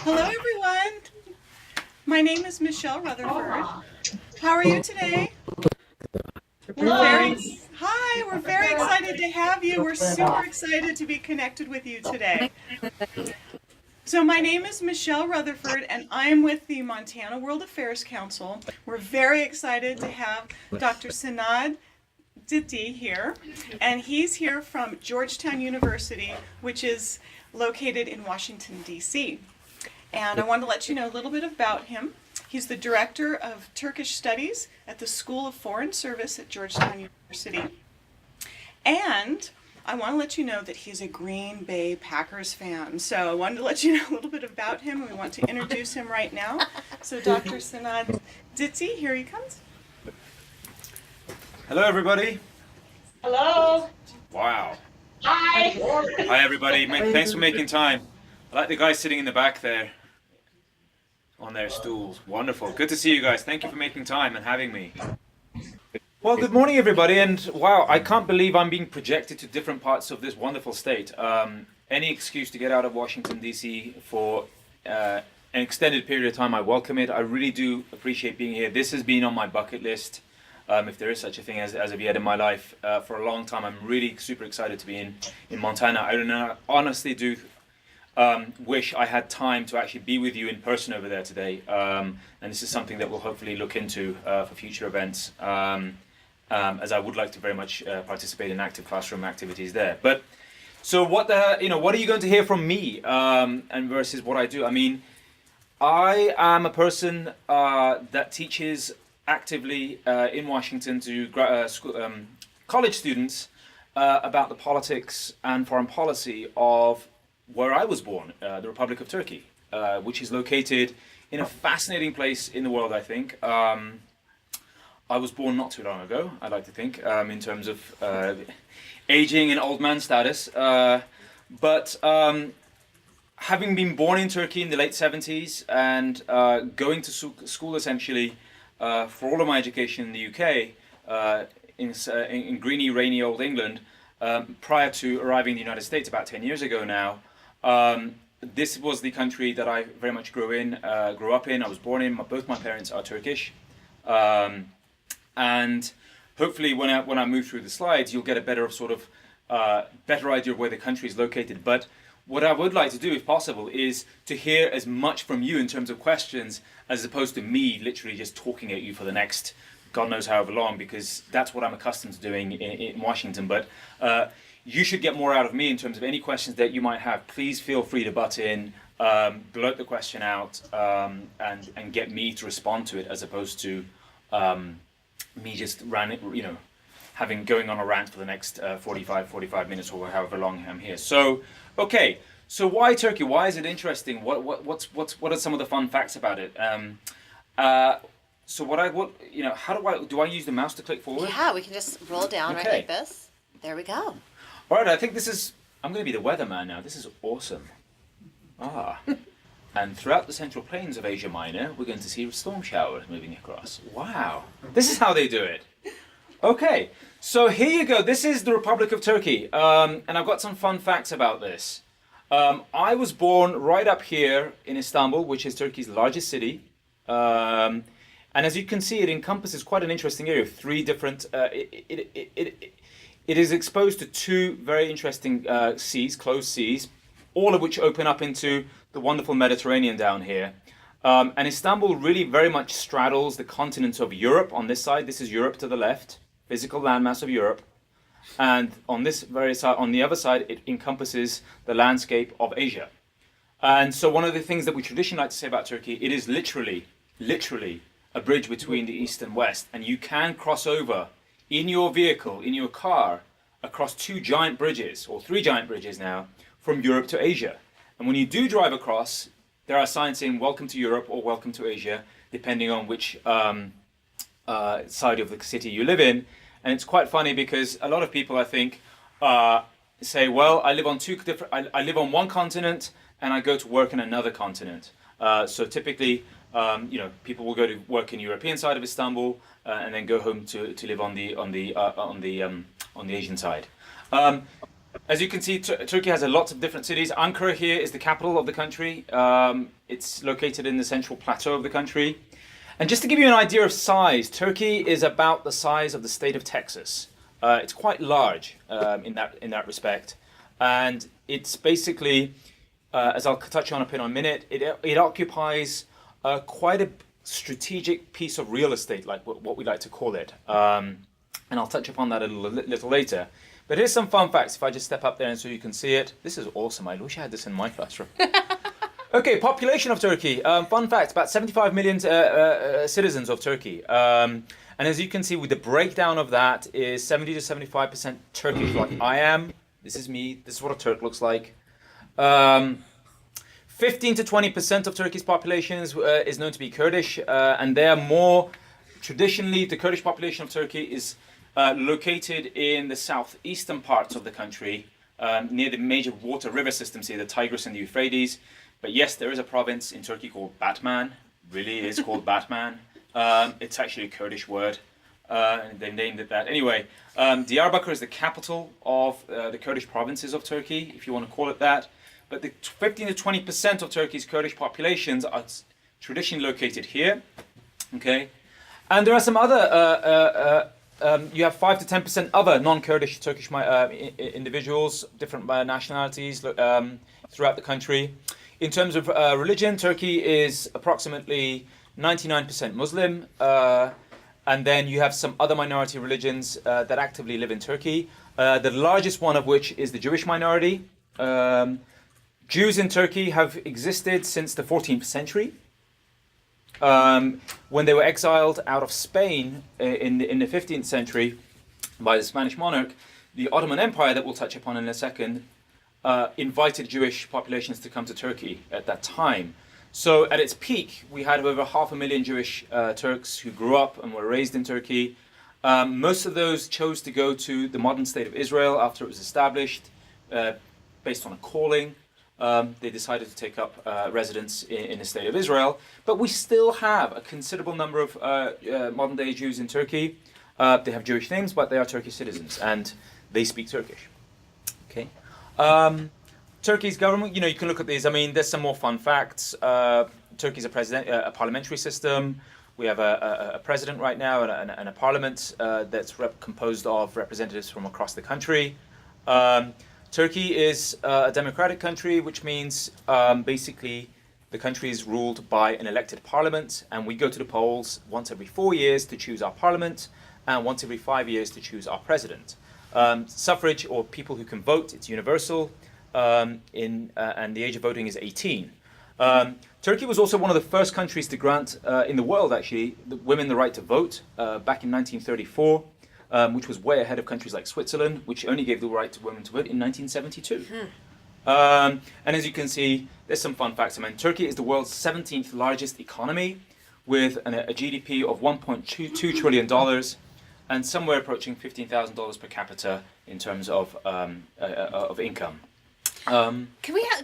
Hello, everyone. My name is Michelle Rutherford. How are you today? Hello. Hi, we're very excited to have you. We're super excited to be connected with you today. So my name is Michelle Rutherford, and I'm with the Montana World Affairs Council. We're very excited to have Dr. Sinan Ciddi here, and he's here from Georgetown University, which is located in Washington, D.C. And I want to let you know a little bit about him. He's the director of Turkish Studies at the School of Foreign Service at Georgetown University. And I want to let you know that he's a Green Bay Packers fan. So I wanted to let you know a little bit about him. We want to introduce him right now. So Dr. Sinan Ciddi, here he comes. Hello, everybody. Hello. Wow. Hi. Hi, everybody. Thanks for making time. I like the guys sitting in the back there on their stools. Wonderful. Good to see you guys. Thank you for making time and having me. Well, good morning, everybody. And wow, I can't believe I'm being projected to different parts of this wonderful state. Any excuse to get out of Washington, D.C. for an extended period of time, I welcome it. I really do appreciate being here. This has been on my bucket list. If there is such a thing as of yet in my life, for a long time. I'm really super excited to be in Montana. I honestly do wish I had time to actually be with you in person over there today. And this is something that we'll hopefully look into for future events, as I would like to very much participate in active classroom activities there. But so what are you going to hear from me and versus what I do? I mean, I am a person that teaches actively in Washington to college students about the politics and foreign policy of where I was born, the Republic of Turkey, which is located in a fascinating place in the world, I think. I was born not too long ago, I like to think, in terms of aging and old man status. But having been born in Turkey in the late 70s and going to school essentially for all of my education in the UK, in greeny, rainy old England, prior to arriving in the United States about 10 years ago now, this was the country that I very much grew up in. I was born in. Both my parents are Turkish, and hopefully, when I move through the slides, you'll get a better idea of where the country is located. But what I would like to do, if possible, is to hear as much from you in terms of questions, as opposed to me literally just talking at you for the next God knows however long, because that's what I'm accustomed to doing in Washington. But you should get more out of me in terms of any questions that you might have. Please feel free to butt in, blurt the question out, and get me to respond to it, as opposed to me just going on a rant for the next 45 minutes or however long I'm here. So, okay. So why Turkey? Why is it interesting? What are some of the fun facts about it? So how do I use the mouse to click forward? Yeah, we can just roll down right like this. There we go. All right, I think I'm going to be the weatherman now. This is awesome. And throughout the central plains of Asia Minor, we're going to see storm showers moving across. Wow, this is how they do it. Okay, so here you go. This is the Republic of Turkey, and I've got some fun facts about this. I was born right up here in Istanbul, which is Turkey's largest city. And as you can see, it encompasses quite an interesting area of three different... It is exposed to two very interesting seas, closed seas, all of which open up into the wonderful Mediterranean down here. And Istanbul really very much straddles the continent of Europe on this side. This is Europe to the left, physical landmass of Europe. And on this very side, on the other side, it encompasses the landscape of Asia. And so one of the things that we traditionally like to say about Turkey, it is literally a bridge between the East and West. And you can cross over in your vehicle, in your car, across two giant bridges, or three giant bridges now, from Europe to Asia. And when you do drive across, there are signs saying welcome to Europe or welcome to Asia, depending on which side of the city you live in. And it's quite funny because a lot of people, I think, say, well, I live on one continent and I go to work in another continent. So typically, people will go to work in the European side of Istanbul and then go home to live on the Asian side. As you can see, Turkey has a lot of different cities. Ankara here is the capital of the country. It's located in the central plateau of the country. And just to give you an idea of size, Turkey is about the size of the state of Texas. It's quite large in that respect. And it's basically, as I'll touch on in a minute, it occupies quite a strategic piece of real estate, like what we like to call it. And I'll touch upon that a little later. But here's some fun facts. If I just step up there and so you can see it. This is awesome. I wish I had this in my classroom. Okay, population of Turkey. Fun fact, about 75 million citizens of Turkey. And as you can see, with the breakdown of that is 70 to 75% Turkish, like I am. This is me. This is what a Turk looks like. 15 to 20% of Turkey's population is known to be Kurdish. And they are more, traditionally, the Kurdish population of Turkey is located in the southeastern parts of the country, near the major water river systems here, the Tigris and the Euphrates. But yes, there is a province in Turkey called Batman. Really is called Batman. It's actually a Kurdish word. And they named it that. Anyway, Diyarbakir is the capital of the Kurdish provinces of Turkey, if you want to call it that. But the 15 to 20% of Turkey's Kurdish populations are traditionally located here. Okay, and there are some other. You have 5 to 10% other non-Kurdish Turkish individuals, different nationalities throughout the country. In terms of religion, Turkey is approximately 99% Muslim, and then you have some other minority religions that actively live in Turkey. The largest one of which is the Jewish minority. Jews in Turkey have existed since the 14th century. When they were exiled out of Spain in the 15th century by the Spanish monarch, the Ottoman Empire, that we'll touch upon in a second, invited Jewish populations to come to Turkey at that time. So at its peak, we had over 500,000 Jewish Turks who grew up and were raised in Turkey. Most of those chose to go to the modern state of Israel after it was established, based on a calling. They decided to take up residence in the state of Israel. But we still have a considerable number of modern-day Jews in Turkey. They have Jewish names, but they are Turkish citizens, and they speak Turkish. Okay. Turkey's government, you can look at these. I mean, there's some more fun facts. Turkey's a parliamentary system. We have a president right now and a parliament that's composed of representatives from across the country. Turkey is a democratic country, which means basically the country is ruled by an elected parliament, and we go to the polls once every 4 years to choose our parliament, and once every 5 years to choose our president. Suffrage, or people who can vote, it's universal, and the age of voting is 18. Turkey was also one of the first countries to grant, in the world actually, women the right to vote back in 1934. Which was way ahead of countries like Switzerland, which only gave the right to women to vote in 1972. And as you can see, there's some fun facts. I mean, Turkey is the world's 17th largest economy, with a GDP of $1.22 trillion, and somewhere approaching $15,000 per capita in terms of income. I'm curious,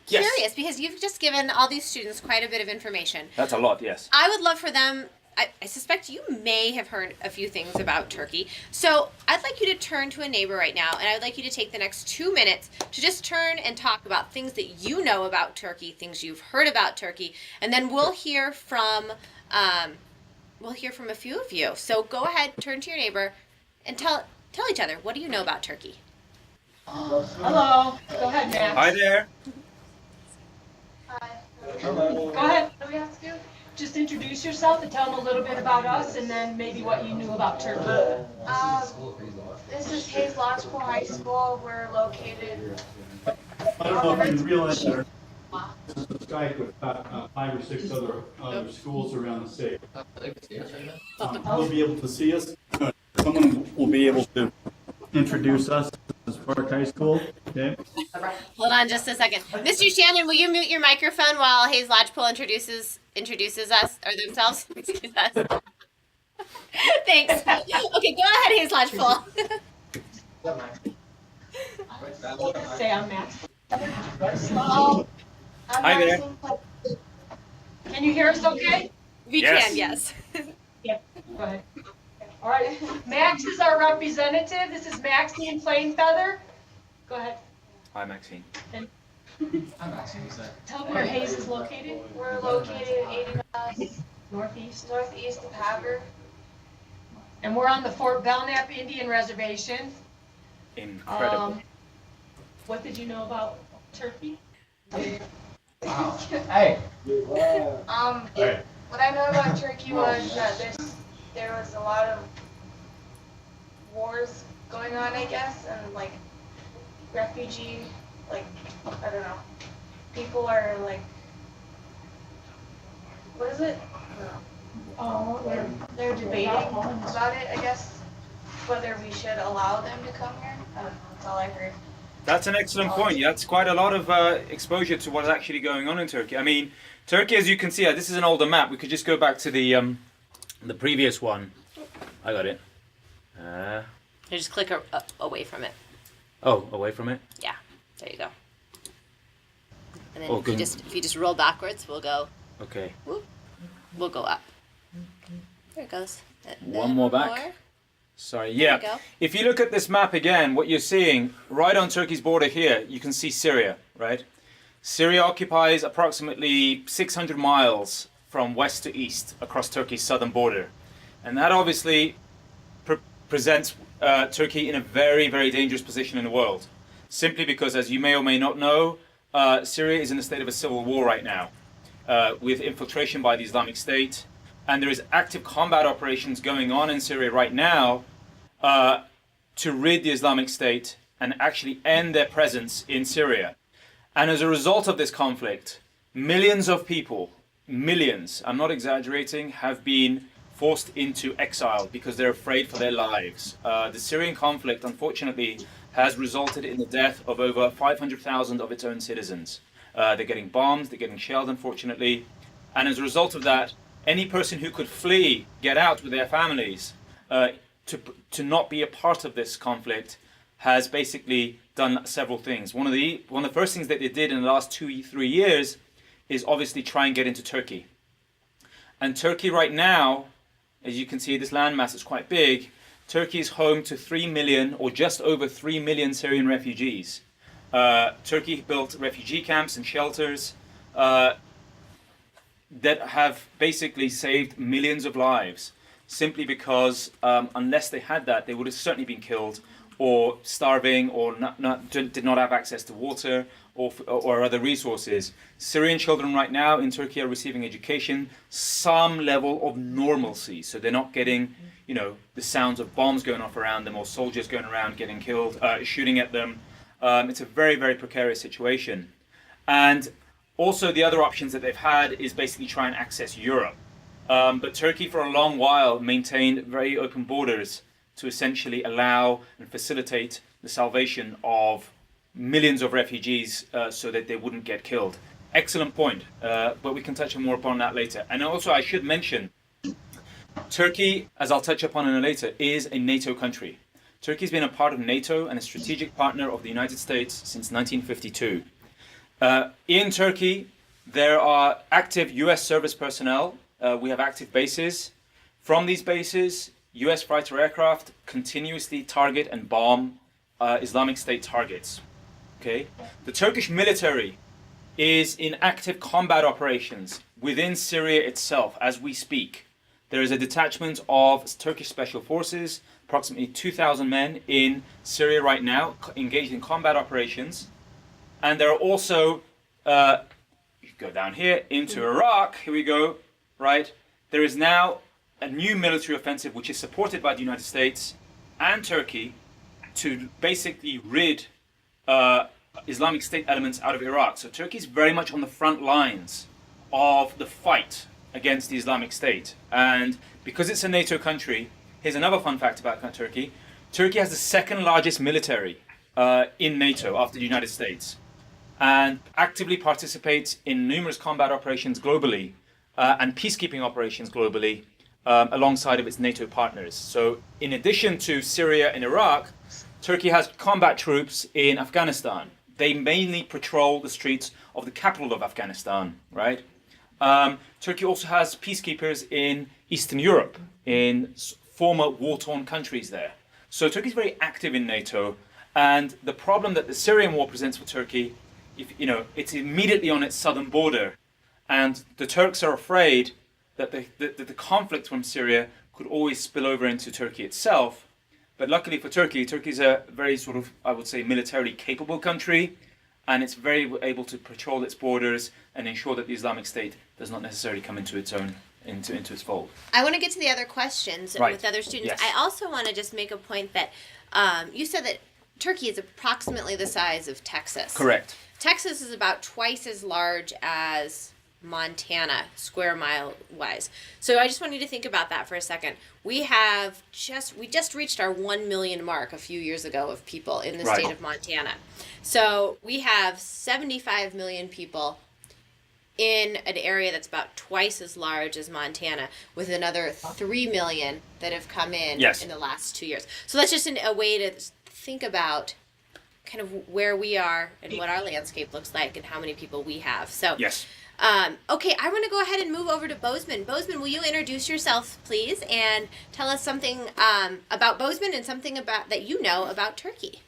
Yes. because you've just given all these students quite a bit of information. That's a lot, yes. I would love for them, I suspect you may have heard a few things about Turkey. So I'd like you to turn to a neighbor right now, and I'd like you to take the next 2 minutes to just turn and talk about things that you know about Turkey, things you've heard about Turkey, and then we'll hear from a few of you. So go ahead, turn to your neighbor, and tell each other, what do you know about Turkey? Hello. Go ahead, Max. Hi there. Go ahead. What do we have to do? Just introduce yourself and tell them a little bit about us, and then maybe what you knew about Turkey. This is Hayes Lodgepole High School. We're located. I don't know if you realize that this is Skype with 5 or 6 other schools around the state. They'll be able to see us. Someone will be able to introduce us as Park High School. Okay. Hold on just a second. Mr. Shannon, will you mute your microphone while Hayes Lodgepole introduces us or themselves? Excuse us. Thanks. Okay, go ahead, Hayes Lodgepole. Say I'm Max. Hello. Hi there. Can you hear us okay? We Yes. can, yes. Yeah. Go ahead. All right. Max is our representative. This is Maxine Plainfeather. Go ahead. Hi, Maxine. Tell them where Hayes is located. We're located 80 miles Northeast. northeast of Haver. And we're on the Fort Belknap Indian Reservation. Incredible. What did you know about Turkey? What I know about Turkey was that there was a lot of wars going on, I guess, and like refugee, like, I don't know, people are like, what is it? They're debating about it, I guess, whether we should allow them to come here. I don't know, that's all I heard. That's an excellent point. Yeah, that's quite a lot of exposure to what's actually going on in Turkey. I mean, Turkey, as you can see, this is an older map. We could just go back to the previous one. I got it. You just click away from it. Oh, away from it? Yeah, there you go. And then Oh, if you good. just roll backwards, we'll go. Okay. Whoop, we'll go up. There it goes. One more back. Sorry, yeah. There you go. If you look at this map again, what you're seeing right on Turkey's border here, you can see Syria, right? Syria occupies approximately 600 miles from west to east across Turkey's southern border. And that obviously presents Turkey in a very, very dangerous position in the world. Simply because, as you may or may not know, Syria is in a state of a civil war right now, with infiltration by the Islamic State. And there is active combat operations going on in Syria right now to rid the Islamic State and actually end their presence in Syria. And as a result of this conflict, millions of people, millions, I'm not exaggerating, have been forced into exile because they're afraid for their lives. The Syrian conflict, unfortunately, has resulted in the death of over 500,000 of its own citizens. They're getting bombed, they're getting shelled, unfortunately. And as a result of that, any person who could flee, get out with their families, to not be a part of this conflict, has basically done several things. One of the first things that they did in the last 2-3 years is obviously try and get into Turkey. And Turkey right now, as you can see, this landmass is quite big. Turkey is home to 3 million or just over 3 million Syrian refugees. Turkey built refugee camps and shelters that have basically saved millions of lives, simply because unless they had that, they would have certainly been killed or starving or did not have access to water or other resources. Syrian children right now in Turkey are receiving education, some level of normalcy, so they're not getting, the sounds of bombs going off around them or soldiers going around getting killed, shooting at them. It's a very, very precarious situation. And also, the other options that they've had is basically try and access Europe. But Turkey, for a long while, maintained very open borders to essentially allow and facilitate the salvation of millions of refugees so that they wouldn't get killed. Excellent point, but we can touch more upon that later. And also, I should mention, Turkey, as I'll touch upon in later, is a NATO country. Turkey's been a part of NATO and a strategic partner of the United States since 1952. In Turkey, there are active US service personnel. We have active bases. From these bases, US fighter aircraft continuously target and bomb Islamic State targets. Okay? The Turkish military is in active combat operations within Syria itself as we speak. There is a detachment of Turkish special forces, approximately 2,000 men in Syria right now, engaged in combat operations. And there are also, you go down here into Iraq, here we go, right? There is now a new military offensive which is supported by the United States and Turkey to basically rid Islamic State elements out of Iraq. So Turkey is very much on the front lines of the fight against the Islamic State. And because it's a NATO country, here's another fun fact about Turkey. Turkey has the second largest military in NATO after the United States, and actively participates in numerous combat operations globally and peacekeeping operations globally alongside of its NATO partners. So in addition to Syria and Iraq, Turkey has combat troops in Afghanistan. They mainly patrol the streets of the capital of Afghanistan, right? Turkey also has peacekeepers in Eastern Europe, in former war-torn countries there. So Turkey is very active in NATO, And the problem that the Syrian war presents for Turkey, it's immediately on its southern border, and the Turks are afraid that the conflict from Syria could always spill over into Turkey itself. But luckily for Turkey, Turkey's a very sort of, I would say, militarily capable country, and it's very able to patrol its borders and ensure that the Islamic State does not necessarily come into its own, into its fold. I want to get to the other questions Right. with other students. Yes. I also want to just make a point that you said that Turkey is approximately the size of Texas. Correct. Texas is about twice as large as Montana, square mile wise. So I just want you to think about that for a second. We just reached our 1 million mark a few years ago of people in the Right. state of Montana. So we have 75 million people in an area that's about twice as large as Montana, with another 3 million that have come in Yes. in the last 2 years. So that's just a way to think about kind of where we are and what our landscape looks like and how many people we have. So Yes. okay, I want to go ahead and move over to Bozeman. Bozeman, will you introduce yourself, please, and tell us something about Bozeman and something about that you know about Turkey?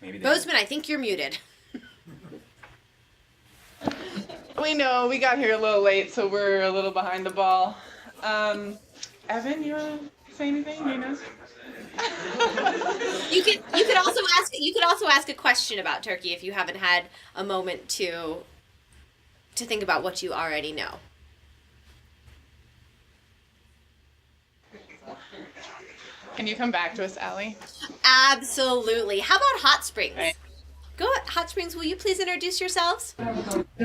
Maybe Bozeman, I think you're muted. We know we got here a little late, so we're a little behind the ball. Evan, you wanna say anything? You know? You could also ask a question about Turkey if you haven't had a moment to think about what you already know. Can you come back to us, Allie? Absolutely. How about Hot Springs? Right. Go Hot Springs, will you please introduce yourselves? Go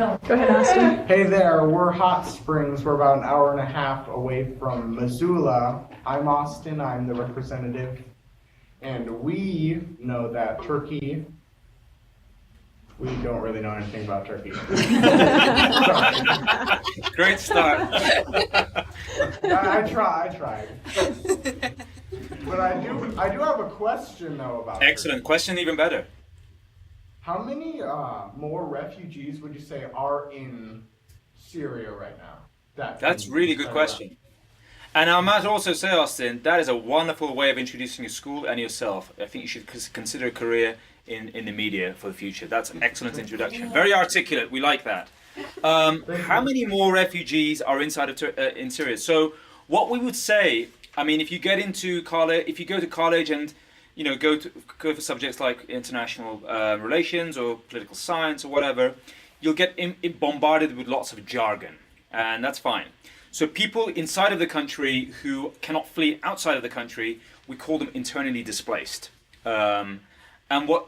ahead, Austin. Hey there, we're Hot Springs. We're about an hour and a half away from Missoula. I'm Austin, I'm the representative. And we know that Turkey, we don't really know anything about Turkey. Great start. I tried. But I do have a question though about Excellent. Turkey. Question even better. How many more refugees would you say are in Syria right now? That's a really good question. And I might also say, Austin, that is a wonderful way of introducing your school and yourself. I think you should consider a career in the media for the future. That's an excellent introduction. Very articulate. We like that. How many more refugees are inside of in Syria? So what we would say, I mean, if you get into college, if you go to college and go for subjects like international relations or political science or whatever, you'll get bombarded with lots of jargon, and that's fine. So people inside of the country who cannot flee outside of the country, we call them internally displaced. And what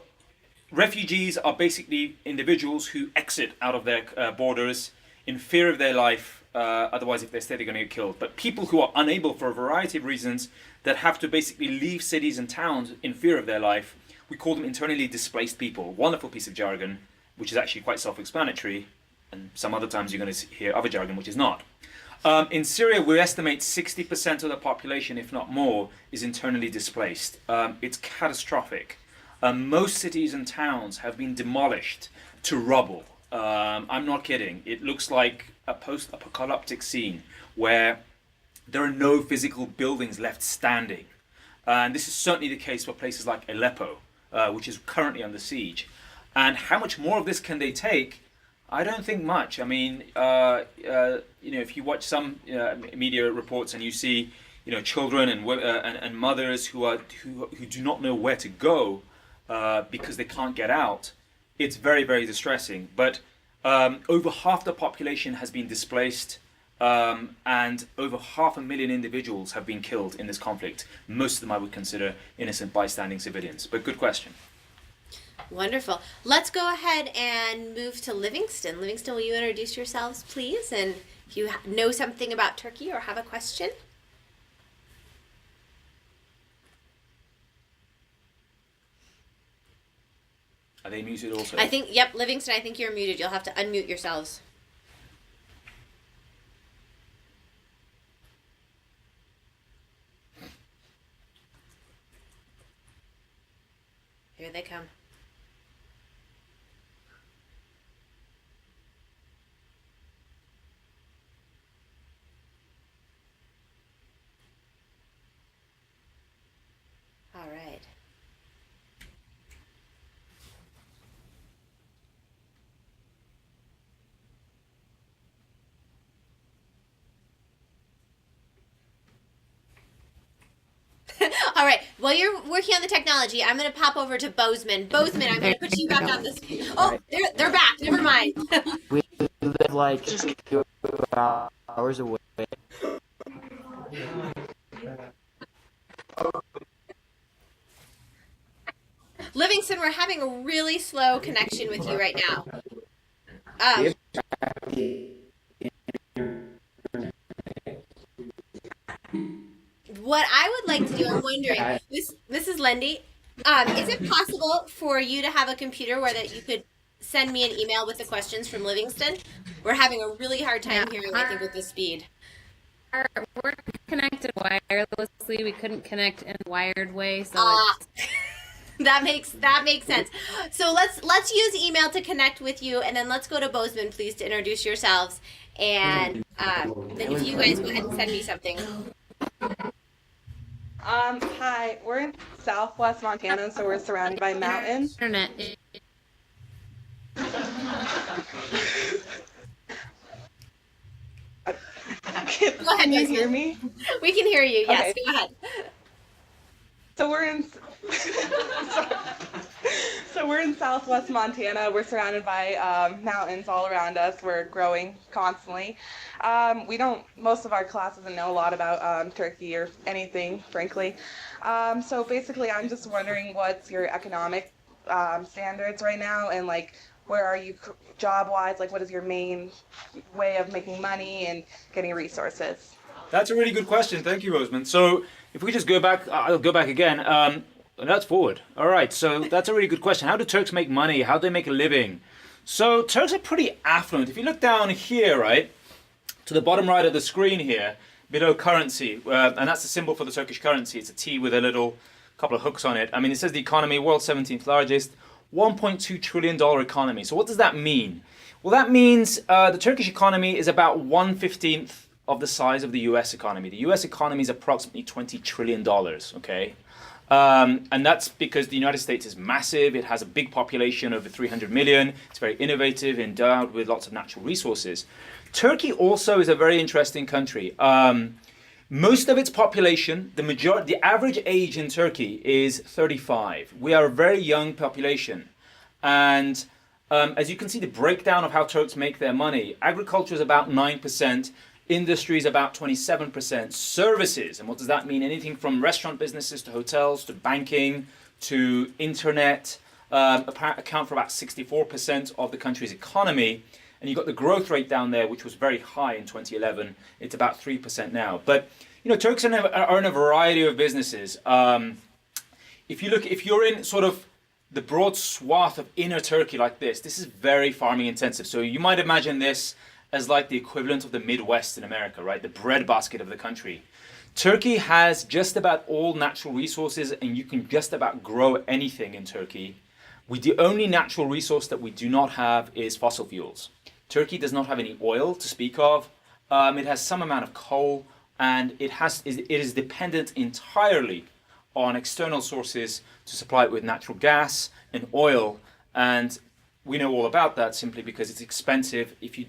refugees are basically individuals who exit out of their borders in fear of their life. Otherwise, if they stay, they're going to get killed. But people who are unable, for a variety of reasons, that have to basically leave cities and towns in fear of their life, we call them internally displaced people. Wonderful piece of jargon, which is actually quite self-explanatory, and some other times you're going to hear other jargon which is not. In Syria, we estimate 60% of the population, if not more, is internally displaced. It's catastrophic. Most cities and towns have been demolished to rubble. I'm not kidding. It looks like a post-apocalyptic scene where there are no physical buildings left standing. And this is certainly the case for places like Aleppo, which is currently under siege. And how much more of this can they take? I don't think much. I mean, if you watch some media reports and you see, children and mothers who do not know where to go because they can't get out, it's very, very distressing. But over half the population has been displaced, and over 500,000 individuals have been killed in this conflict. Most of them I would consider innocent bystanding civilians. But good question. Wonderful. Let's go ahead and move to Livingston. Livingston, will you introduce yourselves, please? And if you know something about Turkey or have a question. Are they muted also? Yep, Livingston, I think you're muted. You'll have to unmute yourselves. Here they come. All right. While you're working on the technology, I'm going to pop over to Bozeman. Bozeman, I'm going to put you back on this. Oh, they're back. Never mind. We live like 2 hours away. Livingston, we're having a really slow connection with you right now. Um, what I would like to do, I'm wondering, Mrs. Lendy, is it possible for you to have a computer where that you could send me an email with the questions from Livingston? We're having a really hard time hearing, I think, with the speed. We're connected wirelessly. We couldn't connect in a wired way, so that makes sense. So let's use email to connect with you, and then let's go to Bozeman, please, to introduce yourselves. And then if you guys go ahead and send me something. Hi, we're in Southwest Montana, so we're surrounded by mountains. internet. Go ahead, Can you Bozeman. hear me? We can hear you. Yes, Okay. go ahead. So we're in so we're in Southwest Montana. We're surrounded by mountains all around us. We're growing constantly. Most of our class doesn't know a lot about Turkey or anything, frankly. So basically, I'm just wondering what's your economic standards right now, and like where are you job-wise? Like, what is your main way of making money and getting resources? That's a really good question. Thank you, Rosamund. So if we just go back, I'll go back again. That's forward. All right. So that's a really good question. How do Turks make money? How do they make a living? So Turks are pretty affluent. If you look down here, right, to the bottom right of the screen here, below currency, and that's the symbol for the Turkish currency. It's a T with a little couple of hooks on it. I mean, it says the economy, world's 17th largest, $1.2 trillion economy. So what does that mean? Well, that means the Turkish economy is about 1/15 of the size of the US economy. The US economy is approximately $20 trillion, okay? And that's because the United States is massive. It has a big population, over 300 million. It's very innovative, endowed with lots of natural resources. Turkey also is a very interesting country. Most of its population, the average age in Turkey is 35. We are a very young population. And as you can see, the breakdown of how Turks make their money, agriculture is about 9%, industry is about 27%, services, and what does that mean? Anything from restaurant businesses to hotels to banking to internet, account for about 64% of the country's economy. And you've got the growth rate down there, which was very high in 2011. It's about 3% now. But, you know, Turks are in a variety of businesses. If you're in sort of the broad swath of inner Turkey like this is very farming intensive. So you might imagine this as like the equivalent of the Midwest in America, right? The breadbasket of the country. Turkey has just about all natural resources, and you can just about grow anything in Turkey. The only natural resource that we do not have is fossil fuels. Turkey does not have any oil to speak of. It has some amount of coal, and it is dependent entirely on external sources to supply it with natural gas and oil. And we know all about that simply because it's expensive if you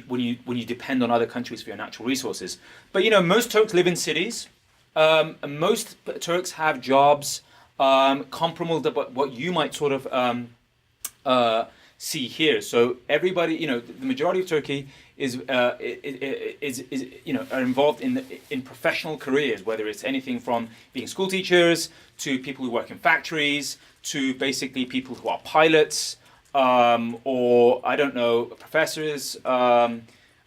when you depend on other countries for your natural resources. But you know, most Turks live in cities. Most Turks have jobs comparable to what you might sort of see here. So everybody, you know, the majority of Turkey is are involved in professional careers, whether it's anything from being school teachers to people who work in factories to basically people who are pilots or I don't know, professors. I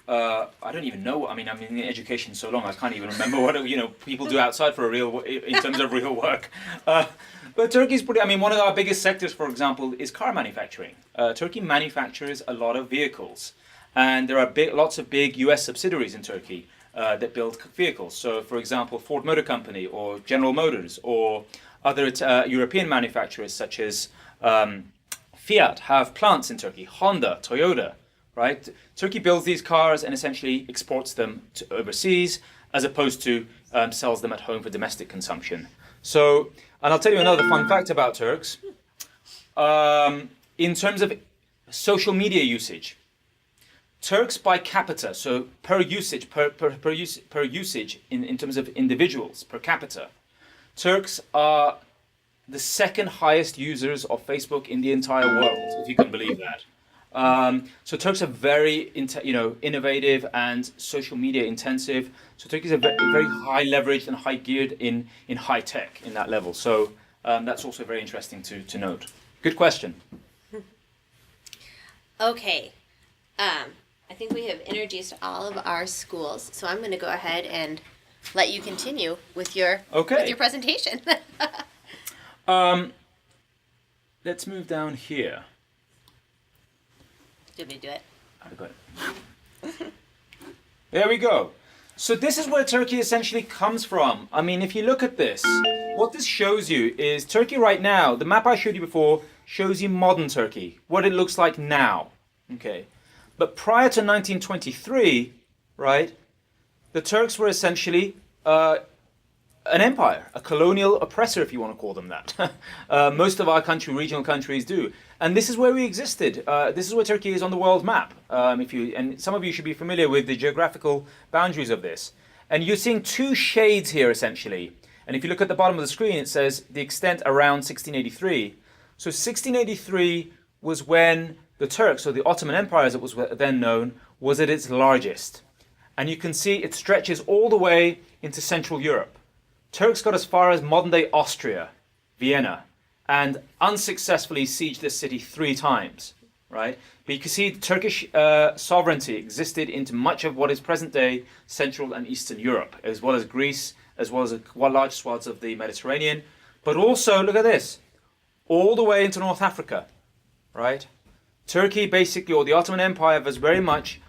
don't even know. I mean, I'm in education so long, I can't even remember what people do outside for in terms of real work. But Turkey's pretty. I mean, one of our biggest sectors, for example, is car manufacturing. Turkey manufactures a lot of vehicles, and there are lots of big U.S. subsidiaries in Turkey that build vehicles. So, for example, Ford Motor Company or General Motors or other European manufacturers such as Fiat have plants in Turkey. Honda, Toyota, right? Turkey builds these cars and essentially exports them to overseas, as opposed to sells them at home for domestic consumption. So, and I'll tell you another fun fact about Turks. In terms of social media usage, Turks by capita, so per usage in terms of individuals per capita, Turks are the second highest users of Facebook in the entire world, if you can believe that. So Turks are very innovative and social media intensive. So Turkey is a very high leveraged and high geared in high tech in that level. So that's also very interesting to note. Good question. Okay. I think we have introduced all of our schools, so I'm going to go ahead and let you continue with your presentation. Let's move down here. Do you want me to do it? I got it. There we go. So this is where Turkey essentially comes from. I mean, if you look at this, what this shows you is Turkey right now. The map I showed you before shows you modern Turkey, what it looks like now. Okay. But prior to 1923, right, the Turks were essentially an empire, a colonial oppressor, if you want to call them that. Most of our regional countries do. And this is where we existed. This is where Turkey is on the world map. And some of you should be familiar with the geographical boundaries of this. And you're seeing two shades here, essentially. And if you look at the bottom of the screen, it says the extent around 1683. So 1683 was when the Turks, or the Ottoman Empire as it was then known, was at its largest. And you can see it stretches all the way into Central Europe. Turks got as far as modern-day Austria, Vienna, and unsuccessfully sieged this city 3 times, right? But you can see Turkish sovereignty existed into much of what is present-day Central and Eastern Europe, as well as Greece, as well as large swaths of the Mediterranean. But also, look at this, all the way into North Africa, right? Turkey basically, or the Ottoman Empire, was very much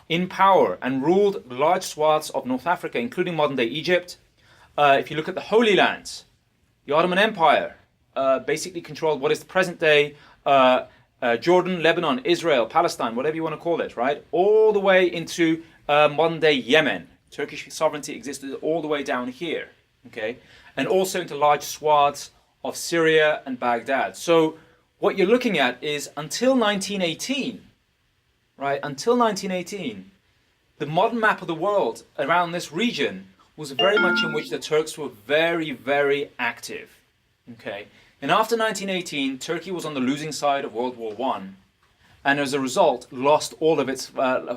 in power and ruled large swaths of North Africa, including modern-day Egypt. If you look at the Holy Lands, the Ottoman Empire basically controlled what is the present-day Jordan, Lebanon, Israel, Palestine, whatever you want to call it, right? All the way into modern-day Yemen. Turkish sovereignty existed all the way down here, okay? And also into large swaths of Syria and Baghdad. So what you're looking at is until 1918, right? Until 1918, the modern map of the world around this region was very much in which the Turks were very, very active, okay? And after 1918, Turkey was on the losing side of World War I, and as a result, lost all of its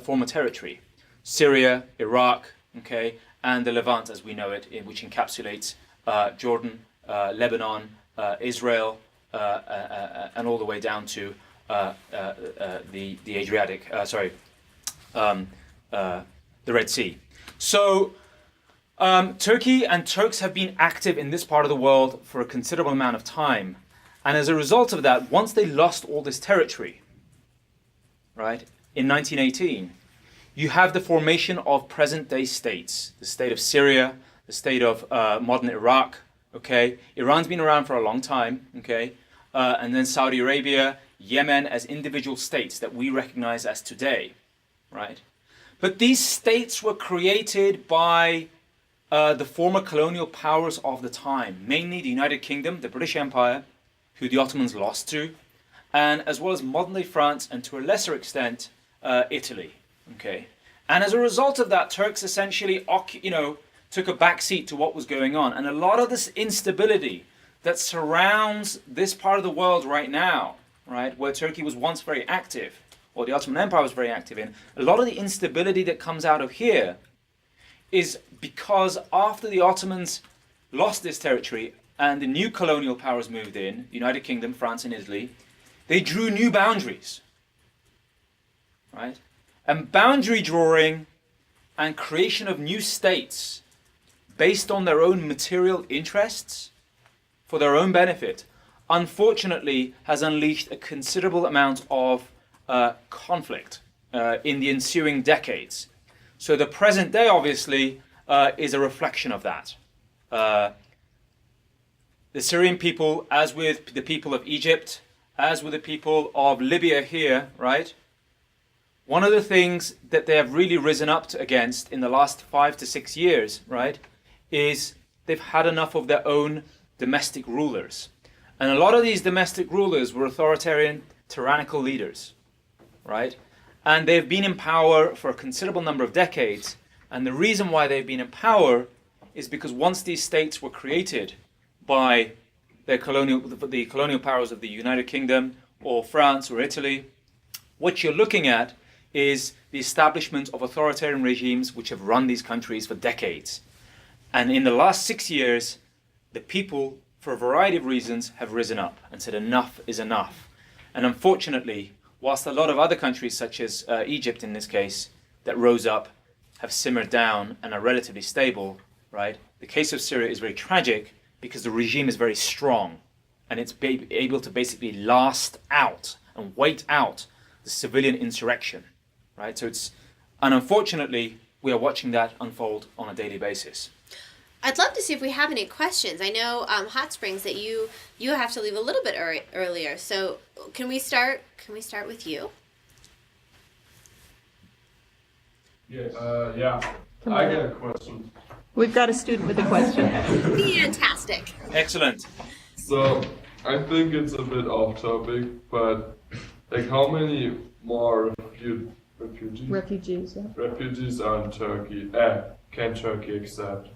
former territory. Syria, Iraq, okay, and the Levant as we know it, which encapsulates Jordan, Lebanon, Israel, and all the way down to the Adriatic, the Red Sea. So Turkey and Turks have been active in this part of the world for a considerable amount of time. And as a result of that, once they lost all this territory, right, in 1918, you have the formation of present-day states. The state of Syria, the state of modern Iraq, okay? Iran's been around for a long time, okay? And then Saudi Arabia, Yemen as individual states that we recognize as today, right? But these states were created by the former colonial powers of the time, mainly the United Kingdom, the British Empire, who the Ottomans lost to, and as well as modern-day France, and to a lesser extent, Italy, okay? And as a result of that, Turks essentially, took a backseat to what was going on. And a lot of this instability that surrounds this part of the world right now, right, where Turkey was once very active, or the Ottoman Empire was very active in, a lot of the instability that comes out of here is because after the Ottomans lost this territory and the new colonial powers moved in, the United Kingdom, France and Italy, they drew new boundaries, right? And boundary drawing and creation of new states based on their own material interests for their own benefit, unfortunately has unleashed a considerable amount of conflict in the ensuing decades. So the present day, obviously, is a reflection of that. The Syrian people, as with the people of Egypt, as with the people of Libya here, right? One of the things that they have really risen up against in the last 5 to 6 years, right, is they've had enough of their own domestic rulers. And a lot of these domestic rulers were authoritarian, tyrannical leaders, right? And they've been in power for a considerable number of decades. And the reason why they've been in power is because once these states were created by the colonial powers of the United Kingdom or France or Italy, what you're looking at is the establishment of authoritarian regimes which have run these countries for decades. And in the last 6 years, the people, for a variety of reasons, have risen up and said enough is enough. And unfortunately, whilst a lot of other countries, such as Egypt in this case, that rose up, have simmered down and are relatively stable, right? The case of Syria is very tragic because the regime is very strong and it's able to basically last out and wait out the civilian insurrection, right? So and unfortunately, we are watching that unfold on a daily basis. I'd love to see if we have any questions. I know, Hot Springs, that you have to leave a little bit earlier. So can we start with you? Yes. Yeah. I got a question. We've got a student with a question. Fantastic. Excellent. So I think it's a bit off topic, but like how many more refugees are in Turkey? Can Turkey accept?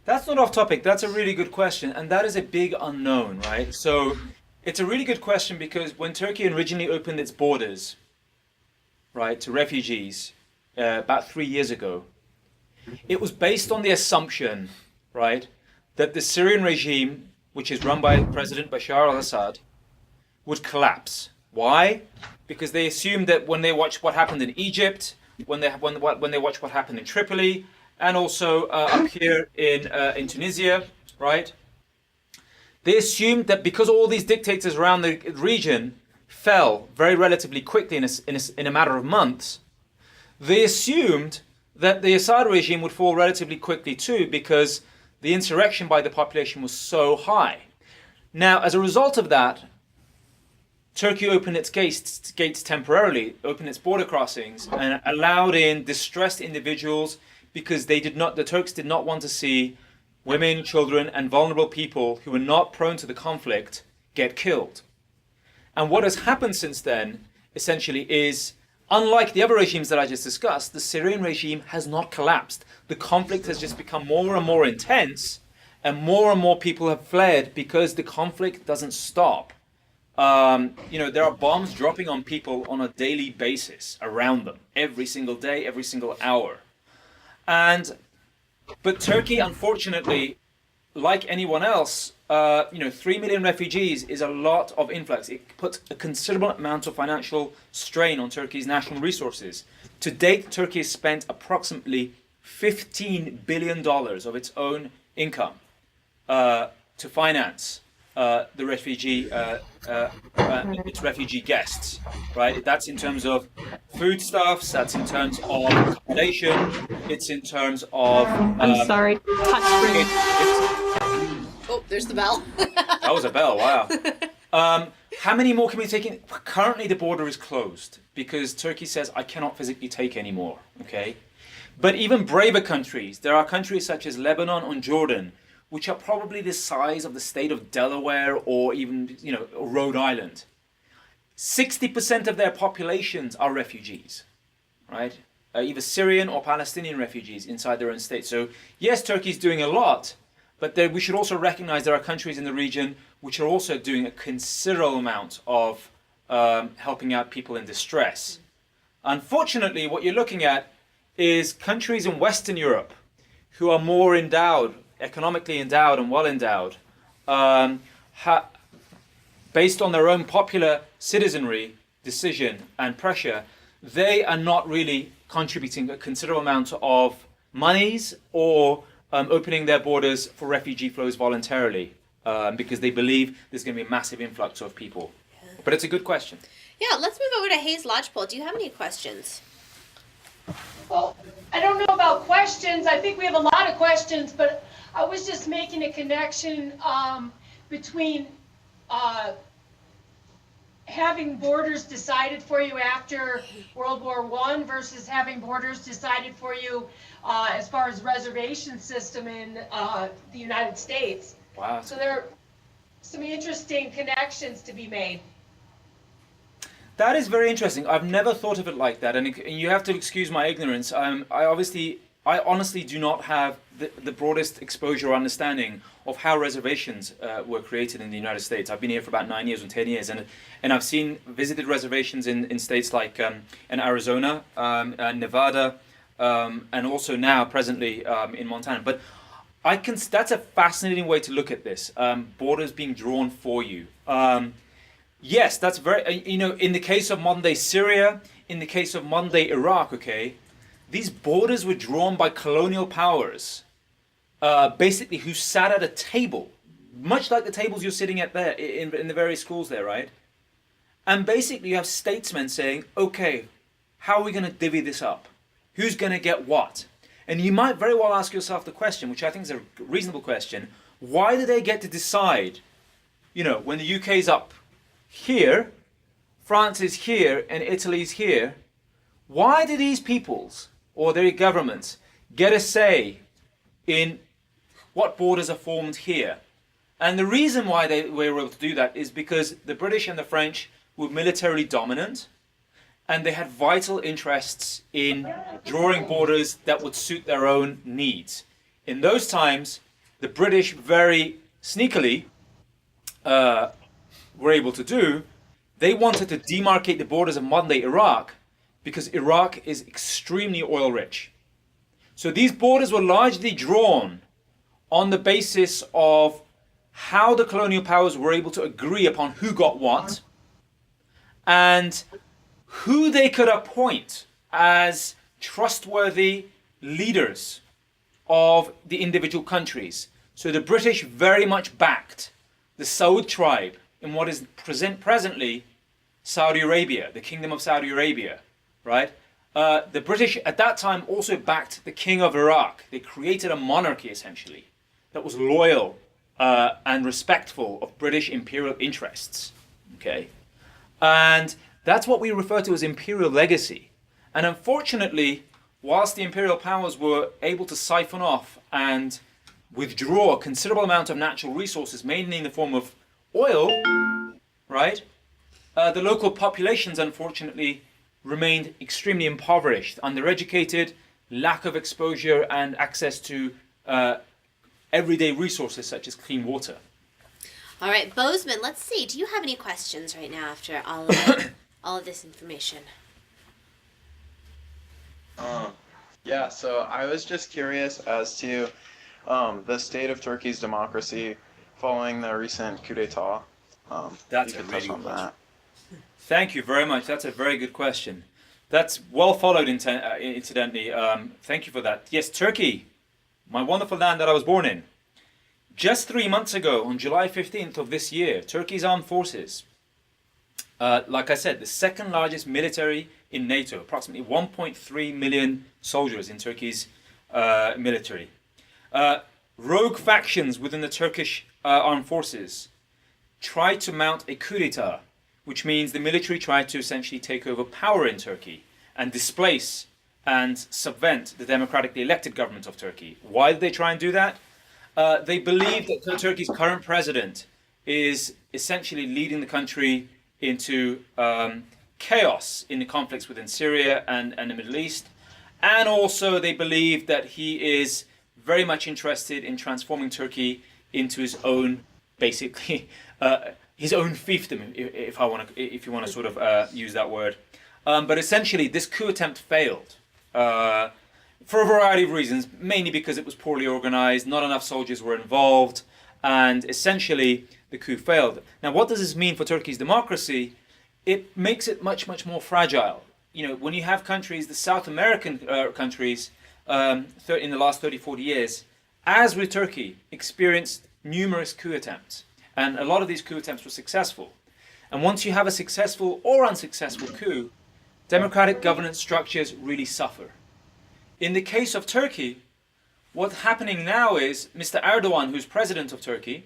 That's not off topic. That's a really good question. And that is a big unknown, right? So it's a really good question because when Turkey originally opened its borders, right, to refugees about 3 years ago, it was based on the assumption, right, that the Syrian regime, which is run by President Bashar al-Assad, would collapse. Why? Because they assumed that when they watched what happened in Egypt, when they watched what happened in Tripoli, and also up here in Tunisia, right? They assumed that because all these dictators around the region fell very relatively quickly in a matter of months, they assumed that the Assad regime would fall relatively quickly too because the insurrection by the population was so high. Now, as a result of that, Turkey opened its gates temporarily, opened its border crossings, and allowed in distressed individuals because the Turks did not want to see women, children, and vulnerable people who were not prone to the conflict get killed. And what has happened since then, essentially, is unlike the other regimes that I just discussed, the Syrian regime has not collapsed. The conflict has just become more and more intense, and more people have fled because the conflict doesn't stop. There are bombs dropping on people on a daily basis around them, every single day, every single hour. But Turkey, unfortunately, like anyone else, 3 million refugees is a lot of influx. It puts a considerable amount of financial strain on Turkey's national resources. To date, Turkey has spent approximately $15 billion of its own income to finance its refugee guests, right? That's in terms of foodstuffs, that's in terms of accommodation, it's in terms of... I'm sorry, Hot Springs. Oh, there's the bell. That was a bell, wow. How many more can we take in? Currently the border is closed because Turkey says, I cannot physically take any more, okay? But even braver countries, there are countries such as Lebanon and Jordan, which are probably the size of the state of Delaware or even, Rhode Island. 60% of their populations are refugees, right? Either Syrian or Palestinian refugees inside their own state. So yes, Turkey's doing a lot, but we should also recognize there are countries in the region which are also doing a considerable amount of helping out people in distress. Unfortunately, what you're looking at is countries in Western Europe who are more economically endowed and well endowed, based on their own popular citizenry decision and pressure, they are not really contributing a considerable amount of monies or opening their borders for refugee flows voluntarily because they believe there's going to be a massive influx of people. But it's a good question. Yeah, let's move over to Hayes Lodgepole. Do you have any questions? Well, I don't know about questions. I think we have a lot of questions, but I was just making a connection between having borders decided for you after World War I versus having borders decided for you as far as reservation system in the United States. Wow. So there are some interesting connections to be made. That is very interesting. I've never thought of it like that, and you have to excuse my ignorance. I honestly do not have the broadest exposure or understanding of how reservations were created in the United States. I've been here for about 9 years or 10 years, and I've visited reservations in states like in Arizona, Nevada, and also now presently in Montana. But that's a fascinating way to look at this. Borders being drawn for you. Yes, that's very, in the case of modern day Syria, in the case of modern day Iraq, okay, these borders were drawn by colonial powers, basically who sat at a table, much like the tables you're sitting at there in the various schools there, right? And basically you have statesmen saying, okay, how are we going to divvy this up? Who's going to get what? And you might very well ask yourself the question, which I think is a reasonable question, why do they get to decide, when the UK is up here, France is here, and Italy's here? Why do these peoples or their governments get a say in what borders are formed here? And the reason why they were able to do that is because the British and the French were militarily dominant, and they had vital interests in drawing borders that would suit their own needs. In those times, the British very sneakily were able to do, they wanted to demarcate the borders of modern day Iraq because Iraq is extremely oil rich. So these borders were largely drawn on the basis of how the colonial powers were able to agree upon who got what and who they could appoint as trustworthy leaders of the individual countries. So the British very much backed the Saud tribe in what is presently Saudi Arabia, the Kingdom of Saudi Arabia, right? The British at that time also backed the King of Iraq. They created a monarchy essentially that was loyal and respectful of British imperial interests, okay? And that's what we refer to as imperial legacy. And unfortunately, whilst the imperial powers were able to siphon off and withdraw a considerable amount of natural resources, mainly in the form of oil, right? The local populations, unfortunately, remained extremely impoverished, undereducated, lack of exposure and access to everyday resources such as clean water. All right, Bozeman, let's see. Do you have any questions right now after all of this information? Yeah, so I was just curious as to the state of Turkey's democracy following the recent coup d'etat. That's a really good question. Thank you very much. That's a very good question. That's well followed, incidentally. Thank you for that. Yes, Turkey, my wonderful land that I was born in. Just 3 months ago, on July 15th of this year, Turkey's armed forces, like I said, the second largest military in NATO, approximately 1.3 million soldiers in Turkey's military. Rogue factions within the Turkish armed forces tried to mount a coup d'etat, which means the military tried to essentially take over power in Turkey and displace and subvent the democratically elected government of Turkey. Why did they try and do that? They believe that Turkey's current president is essentially leading the country into chaos in the conflicts within Syria and the Middle East. And also they believe that he is very much interested in transforming Turkey into his own, basically, his own fiefdom, if you want to sort of use that word. But essentially, this coup attempt failed for a variety of reasons, mainly because it was poorly organized, not enough soldiers were involved, and essentially the coup failed. Now, what does this mean for Turkey's democracy? It makes it much, much more fragile. You know, when you have countries, the South American countries, in the last 30, 40 years, as with Turkey, experienced numerous coup attempts. And a lot of these coup attempts were successful. And once you have a successful or unsuccessful coup, democratic governance structures really suffer. In the case of Turkey, what's happening now is Mr. Erdogan, who's president of Turkey,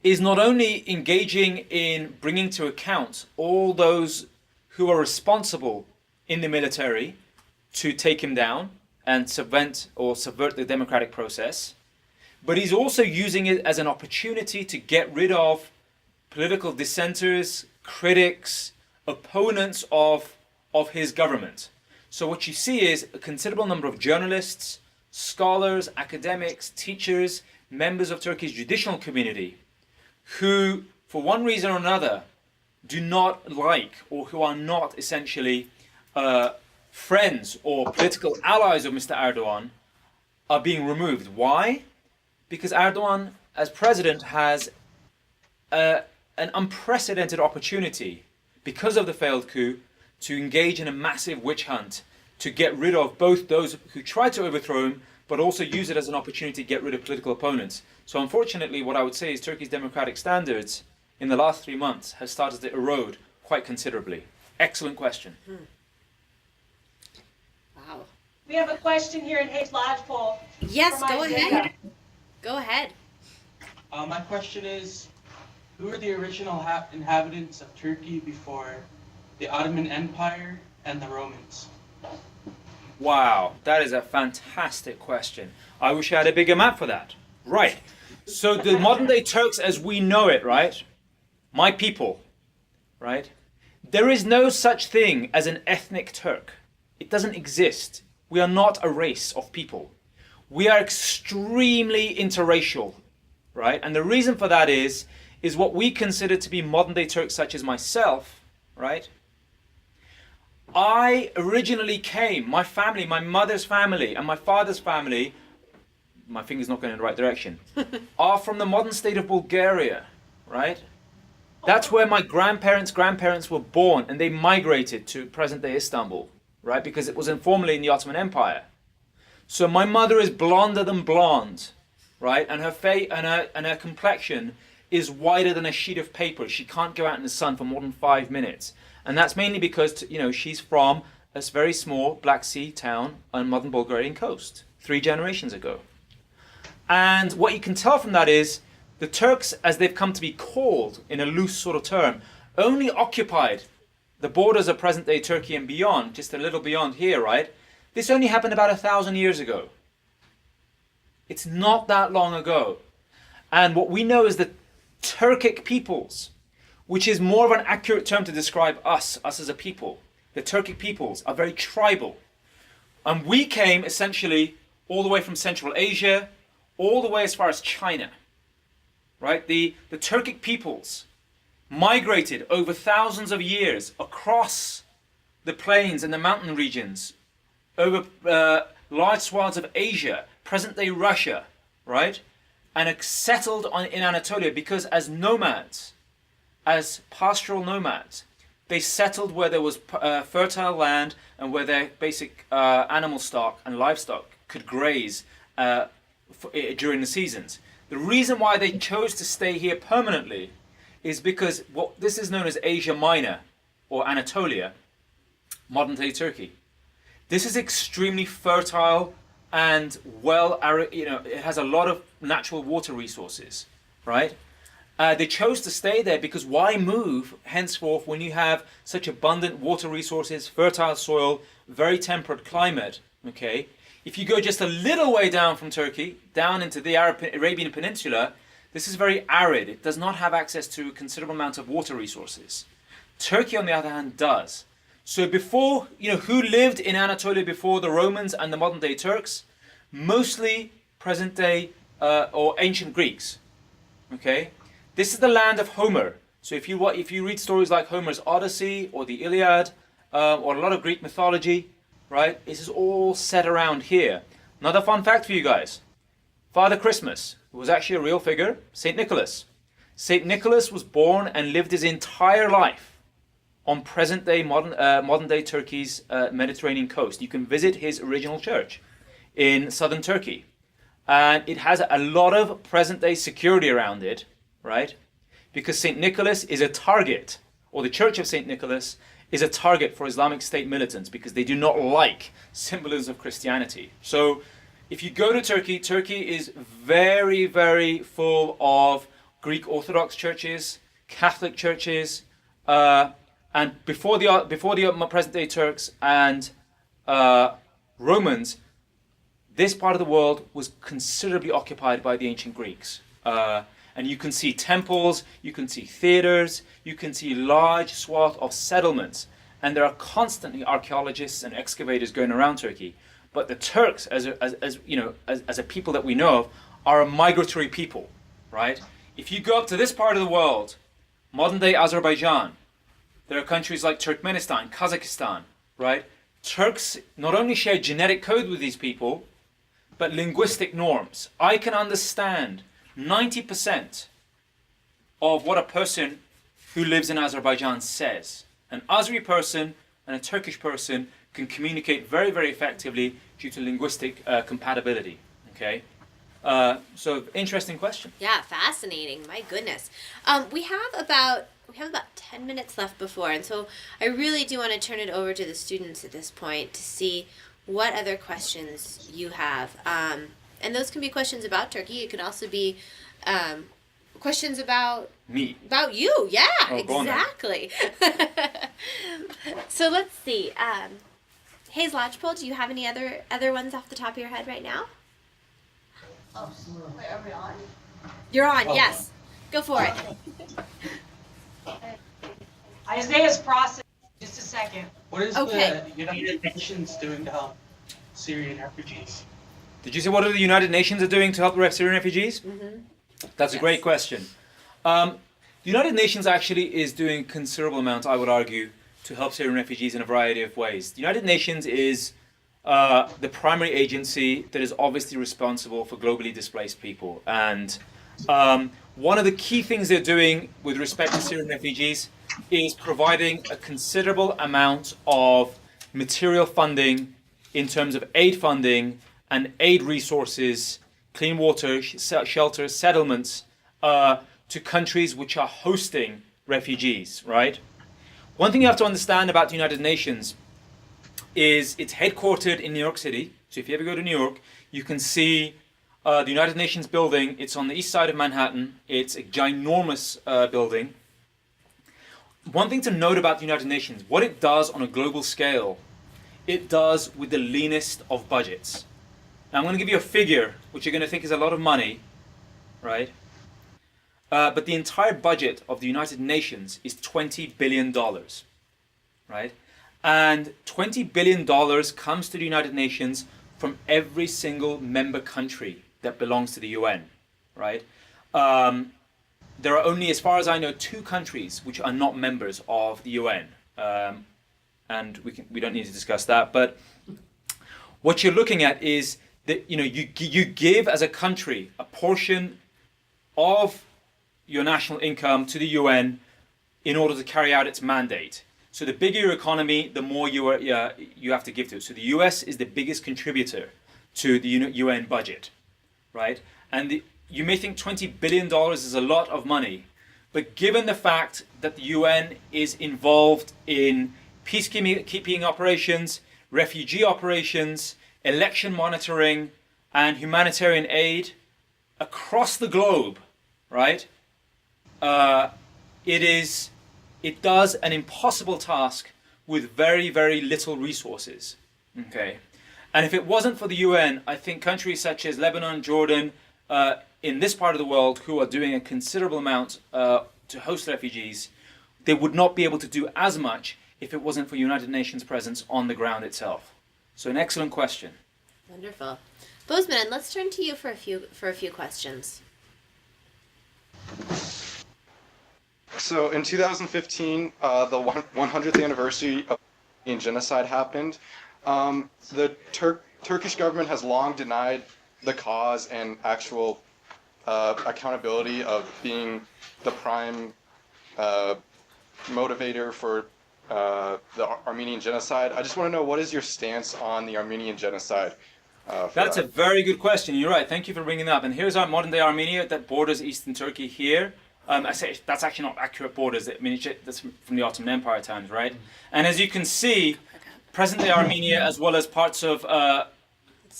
is not only engaging in bringing to account all those who are responsible in the military to take him down and subvert the democratic process, but he's also using it as an opportunity to get rid of political dissenters, critics, opponents of his government. So what you see is a considerable number of journalists, scholars, academics, teachers, members of Turkey's judicial community who, for one reason or another, do not like, or who are not essentially friends or political allies of Mr. Erdogan, are being removed. Why? Because Erdogan, as president, has an unprecedented opportunity, because of the failed coup, to engage in a massive witch hunt to get rid of both those who tried to overthrow him, but also use it as an opportunity to get rid of political opponents. So unfortunately, what I would say is Turkey's democratic standards in the last 3 months have started to erode quite considerably. Excellent question. Wow. We have a question here in Hayes Lodgepole. Yes, from go Isaiah. ahead. Go ahead. My question is, who are the original inhabitants of Turkey before the Ottoman Empire and the Romans? Wow, that is a fantastic question. I wish I had a bigger map for that. Right. So the modern day Turks as we know it, right? My people, right? There is no such thing as an ethnic Turk. It doesn't exist. We are not a race of people. We are extremely interracial, right? And the reason for that is what we consider to be modern day Turks such as myself, right? I originally came, my family, my mother's family and my father's family, my finger's not going in the right direction, are from the modern state of Bulgaria, right? That's where my grandparents were born, and they migrated to present-day Istanbul, right? Because it was informally in the Ottoman Empire. So my mother is blonder than blonde, right? And her face and her complexion is whiter than a sheet of paper. She can't go out in the sun for more than 5 minutes. And that's mainly because, you know, she's from a very small Black Sea town on modern Bulgarian coast, 3 generations ago. And what you can tell from that is the Turks, as they've come to be called in a loose sort of term, only occupied the borders of present-day Turkey and beyond, just a little beyond here, right? This only happened about 1,000 years ago. It's not that long ago. And what we know is the Turkic peoples, which is more of an accurate term to describe us as a people. The Turkic peoples are very tribal. And we came essentially all the way from Central Asia, all the way as far as China, right? The Turkic peoples migrated over thousands of years across the plains and the mountain regions, over large swaths of Asia, present-day Russia, right? And settled in Anatolia because as nomads, as pastoral nomads, they settled where there was fertile land and where their basic animal stock and livestock could graze during the seasons. The reason why they chose to stay here permanently is because this is known as Asia Minor or Anatolia, modern day Turkey. This is extremely fertile and it has a lot of natural water resources, right? They chose to stay there because why move henceforth when you have such abundant water resources, fertile soil, very temperate climate, okay? If you go just a little way down from Turkey, down into the Arabian Peninsula, this is very arid. It does not have access to a considerable amount of water resources. Turkey, on the other hand, does. So before, who lived in Anatolia before the Romans and the modern day Turks? Mostly present day or ancient Greeks, okay? This is the land of Homer. So if you read stories like Homer's Odyssey or the Iliad or a lot of Greek mythology, right? This is all set around here. Another fun fact for you guys. Father Christmas was actually a real figure, St. Nicholas. St. Nicholas was born and lived his entire life on present-day modern-day Turkey's Mediterranean coast. You can visit his original church in southern Turkey. And it has a lot of present-day security around it, right? Because St. Nicholas is a target, or the Church of St. Nicholas is a target for Islamic State militants because they do not like symbolism of Christianity. So if you go to Turkey, Turkey is very, very full of Greek Orthodox churches, Catholic churches, and before the present-day Turks and Romans, this part of the world was considerably occupied by the ancient Greeks. And you can see temples, you can see theaters, you can see large swath of settlements. And there are constantly archaeologists and excavators going around Turkey. But the Turks, as a people that we know of, are a migratory people, right? If you go up to this part of the world, modern-day Azerbaijan, there are countries like Turkmenistan, Kazakhstan, right? Turks not only share genetic code with these people, but linguistic norms. I can understand 90% of what a person who lives in Azerbaijan says. An Azeri person and a Turkish person can communicate very, very effectively due to linguistic compatibility. Okay, so interesting question. Yeah, fascinating. My goodness. We have about 10 minutes left before, and so I really do want to turn it over to the students at this point to see what other questions you have. And those can be questions about Turkey. It could also be questions about me. About you, yeah, Oh, exactly. So let's see. Hayes Lodgepole, do you have any other ones off the top of your head right now? Oh, wait, are we on? You're on, yes. Go for it. Isaiah's process, just a second. What is Okay. the United Nations doing to help Syrian refugees? Did you say what are the United Nations are doing to help the Syrian refugees? Mm-hmm. That's a great question. The United Nations actually is doing a considerable amount, I would argue, to help Syrian refugees in a variety of ways. The United Nations is the primary agency that is obviously responsible for globally displaced people. And one of the key things they're doing with respect to Syrian refugees is providing a considerable amount of material funding in terms of aid funding and aid resources, clean water, shelter, settlements to countries which are hosting refugees, right? One thing you have to understand about the United Nations is it's headquartered in New York City. So if you ever go to New York, you can see the United Nations building. It's on the east side of Manhattan. It's a ginormous building. One thing to note about the United Nations, what it does on a global scale, it does with the leanest of budgets. Now I'm going to give you a figure, which you're going to think is a lot of money, right? But the entire budget of the United Nations is $20 billion, right? And $20 billion comes to the United Nations from every single member country that belongs to the UN, right? There are only, as far as I know, 2 countries which are not members of the UN. And we don't need to discuss that. But what you're looking at is that you give as a country a portion of your national income to the UN in order to carry out its mandate. So the bigger your economy, the more you have to give to it. So the US is the biggest contributor to the UN budget, right? And you may think $20 billion is a lot of money, but given the fact that the UN is involved in peacekeeping operations, refugee operations, election monitoring, and humanitarian aid across the globe, right? It does an impossible task with very, very little resources. Okay, and if it wasn't for the UN, I think countries such as Lebanon, Jordan, in this part of the world, who are doing a considerable amount to host refugees, they would not be able to do as much if it wasn't for United Nations presence on the ground itself. So an excellent question. Wonderful. Bozeman, let's turn to you for a few questions. So in 2015, the 100th anniversary of the genocide happened. The Turkish government has long denied the cause and actual accountability of being the prime motivator for the Armenian genocide. I just want to know, what is your stance on the Armenian genocide? That's a very good question. You're right. Thank you for bringing that up. And here's our modern-day Armenia that borders eastern Turkey here. I say that's actually not accurate borders. I mean, that's from the Ottoman Empire times, right? And as you can see, present-day Armenia, as well as parts of... oh,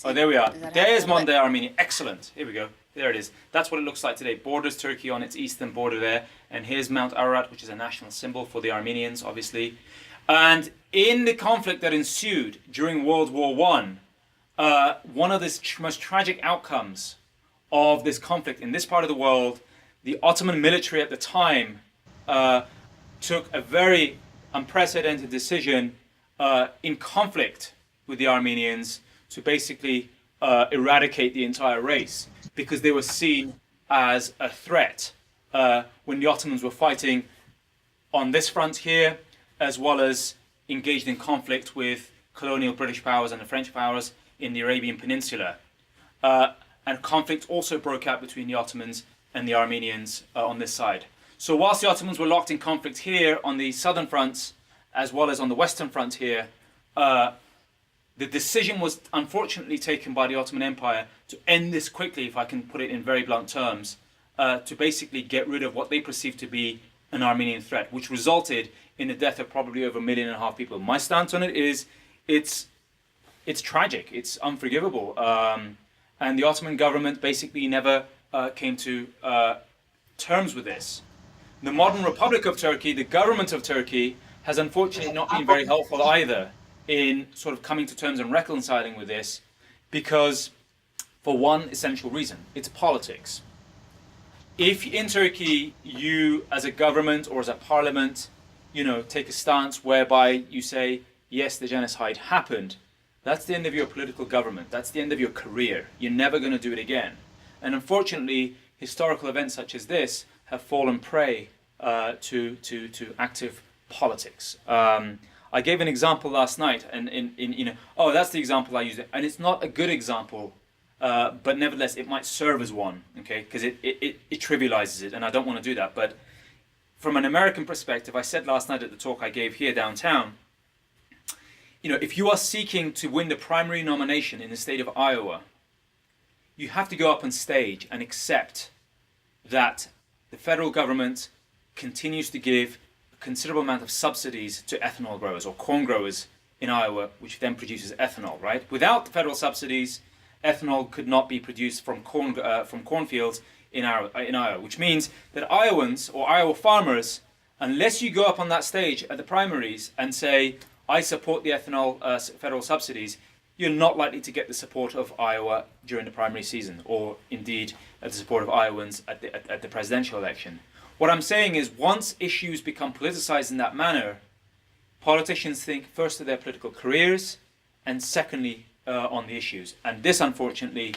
there we are. There's modern-day Armenia. Excellent. Here we go. There it is. That's what it looks like today. Borders Turkey on its eastern border there. And here's Mount Ararat, which is a national symbol for the Armenians, obviously. And in the conflict that ensued during World War I, one of the most tragic outcomes of this conflict in this part of the world, the Ottoman military at the time took a very unprecedented decision in conflict with the Armenians to basically eradicate the entire race, because they were seen as a threat when the Ottomans were fighting on this front here, as well as engaged in conflict with colonial British powers and the French powers in the Arabian Peninsula. And conflict also broke out between the Ottomans and the Armenians on this side. So whilst the Ottomans were locked in conflict here on the southern fronts, as well as on the western front here, the decision was unfortunately taken by the Ottoman Empire to end this quickly, if I can put it in very blunt terms, to basically get rid of what they perceived to be an Armenian threat, which resulted in the death of probably over 1.5 million people. My stance on it is, it's tragic, it's unforgivable, and the Ottoman government basically never came to terms with this. The modern Republic of Turkey, the government of Turkey, has unfortunately not been very helpful either in sort of coming to terms and reconciling with this, because for one essential reason, it's politics. If in Turkey you as a government or as a parliament, take a stance whereby you say, yes, the genocide happened, that's the end of your political government, that's the end of your career, you're never going to do it again. And unfortunately, historical events such as this have fallen prey to active politics. I gave an example last night, and that's the example I used, and it's not a good example, but nevertheless, it might serve as one, okay? Because it trivializes it, and I don't want to do that. But from an American perspective, I said last night at the talk I gave here downtown, if you are seeking to win the primary nomination in the state of Iowa, you have to go up on stage and accept that the federal government continues to give a considerable amount of subsidies to ethanol growers or corn growers in Iowa, which then produces ethanol, right? Without the federal subsidies, ethanol could not be produced from cornfields in Iowa, which means that Iowans or Iowa farmers, unless you go up on that stage at the primaries and say, I support the ethanol federal subsidies, you're not likely to get the support of Iowa during the primary season, or indeed the support of Iowans at the presidential election. What I'm saying is, once issues become politicized in that manner, politicians think first of their political careers, and secondly on the issues. And this, unfortunately,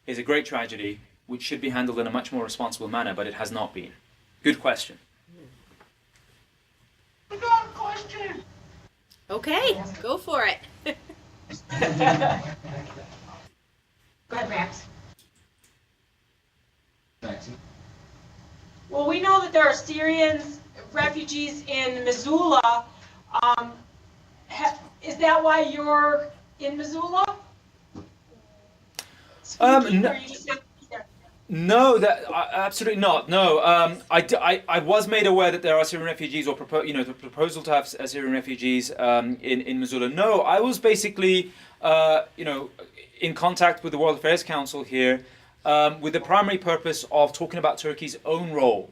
is a great tragedy, which should be handled in a much more responsible manner, but it has not been. Good question. I got a question. Okay, go for it. Go ahead, Max. Well, we know that there are Syrians, refugees in Missoula. Is that why you're in Missoula? No, absolutely not. No, I was made aware that there are Syrian refugees, or the proposal to have Syrian refugees in Missoula. No, I was basically in contact with the World Affairs Council here with the primary purpose of talking about Turkey's own role,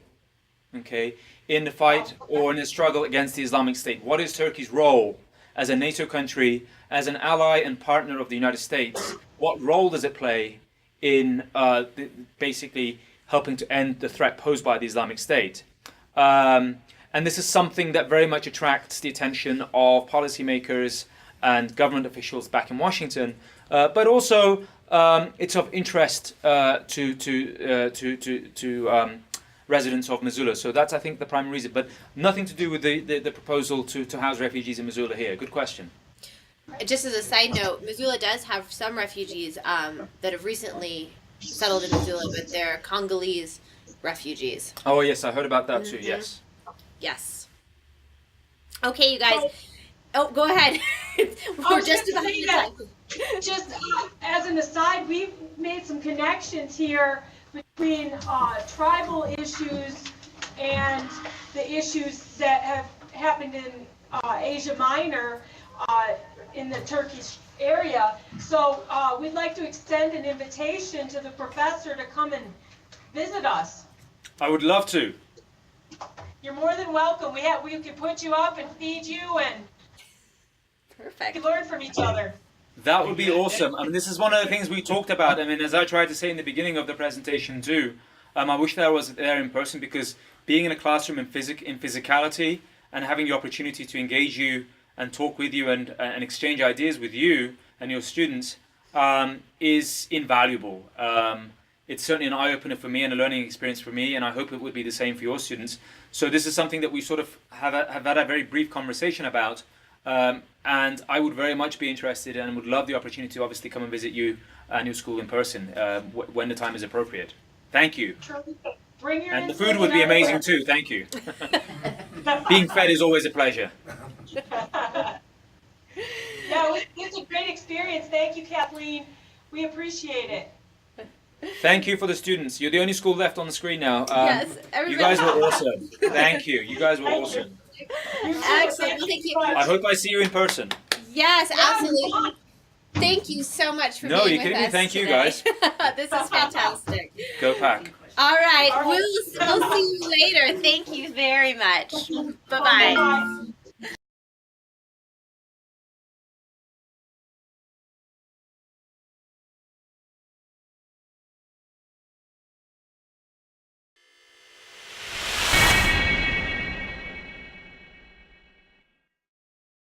okay, in the fight or in the struggle against the Islamic State. What is Turkey's role as a NATO country, as an ally and partner of the United States? What role does it play in basically helping to end the threat posed by the Islamic State? And this is something that very much attracts the attention of policymakers and government officials back in Washington, but also it's of interest to residents of Missoula. So that's, I think, the primary reason, but nothing to do with the proposal to house refugees in Missoula here. Good question. Just as a side note, Missoula does have some refugees that have recently settled in Missoula, but they're Congolese refugees. Oh yes, I heard about that too. Yes. Yes. Okay, you guys. Oh, go ahead. We're just about to time. Just as an aside, we've made some connections here between tribal issues and the issues that have happened in Asia Minor. In the Turkish area. So we'd like to extend an invitation to the professor to come and visit us. I would love to. You're more than welcome. We can put you up and feed you, and perfect. We can learn from each other. That would be awesome. I mean, this is one of the things we talked about. I mean, as I tried to say in the beginning of the presentation too, I wish that I was there in person, because being in a classroom in physicality and having the opportunity to engage you and talk with you and exchange ideas with you and your students is invaluable. It's certainly an eye-opener for me and a learning experience for me, and I hope it would be the same for your students. So this is something that we sort of have had a very brief conversation about, and I would very much be interested and would love the opportunity to obviously come and visit you and your school in person when the time is appropriate. Thank you. Bring your And the food would be amazing too, thank you. Being fed is always a pleasure. Yeah, it's a great experience. Thank you, Kathleen. We appreciate it. Thank you for the students. You're the only school left on the screen now. Yes, you guys were awesome. Thank you. You guys were awesome. Excellent. Well, thank you. I hope I see you in person. Yes, absolutely. Thank you so much for being with us. No, you're kidding me. Thank you, guys. This is fantastic. Go Pack. All right, we'll see you later. Thank you very much. Bye-bye.